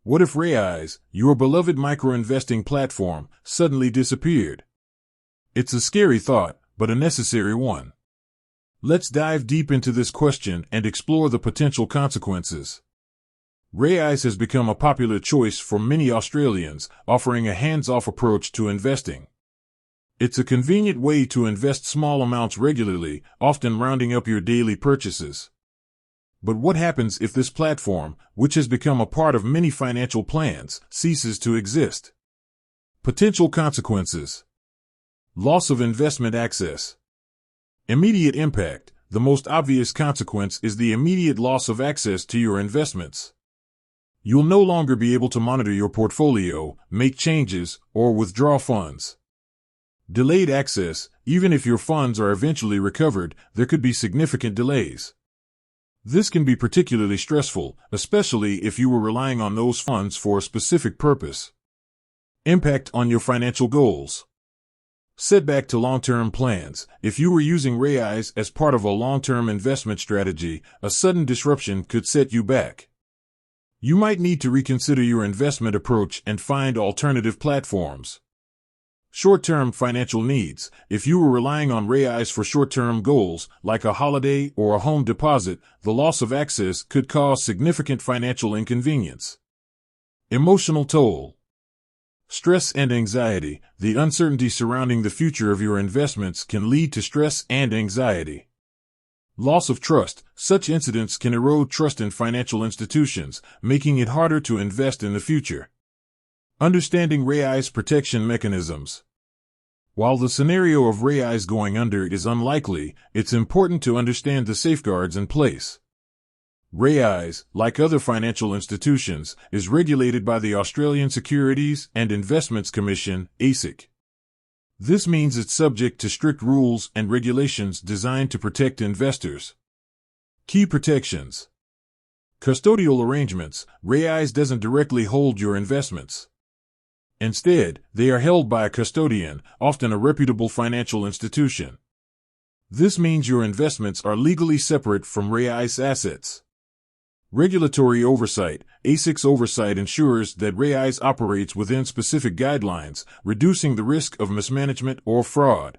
What if Raiz, your beloved micro-investing platform, suddenly disappeared? It's a scary thought, but a necessary one. Let's dive deep into this question and explore the potential consequences. Raiz has become a popular choice for many Australians, offering a hands-off approach to investing. It's a convenient way to invest small amounts regularly, often rounding up your daily purchases. But what happens if this platform, which has become a part of many financial plans, ceases to exist? Potential consequences. Loss of investment access. Immediate impact. The most obvious consequence is the immediate loss of access to your investments. You'll no longer be able to monitor your portfolio, make changes, or withdraw funds. Delayed access. Even if your funds are eventually recovered, there could be significant delays. This can be particularly stressful, especially if you were relying on those funds for a specific purpose. Impact on your financial goals. Setback to long-term plans. If you were using Raiz as part of a long-term investment strategy, a sudden disruption could set you back. You might need to reconsider your investment approach and find alternative platforms. Short-term financial needs. If you were relying on Raiz for short-term goals, like a holiday or a home deposit, the loss of access could cause significant financial inconvenience. Emotional toll. Stress and anxiety. The uncertainty surrounding the future of your investments can lead to stress and anxiety. Loss of trust. Such incidents can erode trust in financial institutions, making it harder to invest in the future. Understanding Raiz protection mechanisms. While the scenario of Raiz going under is unlikely, it's important to understand the safeguards in place. Raiz, like other financial institutions, is regulated by the Australian Securities and Investments Commission, ASIC. This means it's subject to strict rules and regulations designed to protect investors. Key protections. Custodial arrangements. Raiz doesn't directly hold your investments. Instead, they are held by a custodian, often a reputable financial institution. This means your investments are legally separate from Raiz assets. Regulatory oversight. ASIC's oversight ensures that Raiz operates within specific guidelines, reducing the risk of mismanagement or fraud.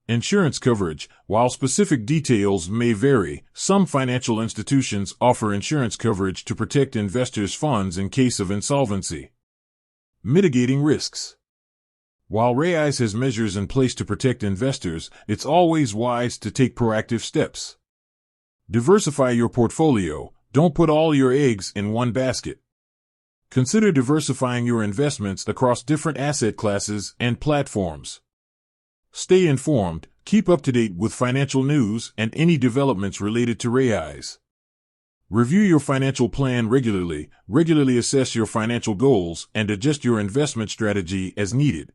Insurance coverage. While specific details may vary, some financial institutions offer insurance coverage to protect investors' funds in case of insolvency. Mitigating risks. While Raiz has measures in place to protect investors, it's always wise to take proactive steps. Diversify your portfolio. Don't put all your eggs in one basket. Consider diversifying your investments across different asset classes and platforms. Stay informed. Keep up to date with financial news and any developments related to Raiz. Review your financial plan regularly. Regularly assess your financial goals and adjust your investment strategy as needed.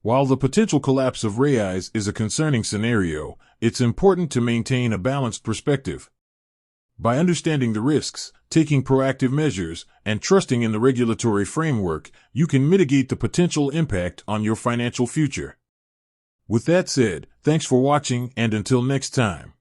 While the potential collapse of Raiz is a concerning scenario, it's important to maintain a balanced perspective. By understanding the risks, taking proactive measures, and trusting in the regulatory framework, you can mitigate the potential impact on your financial future. With that said, thanks for watching, and until next time.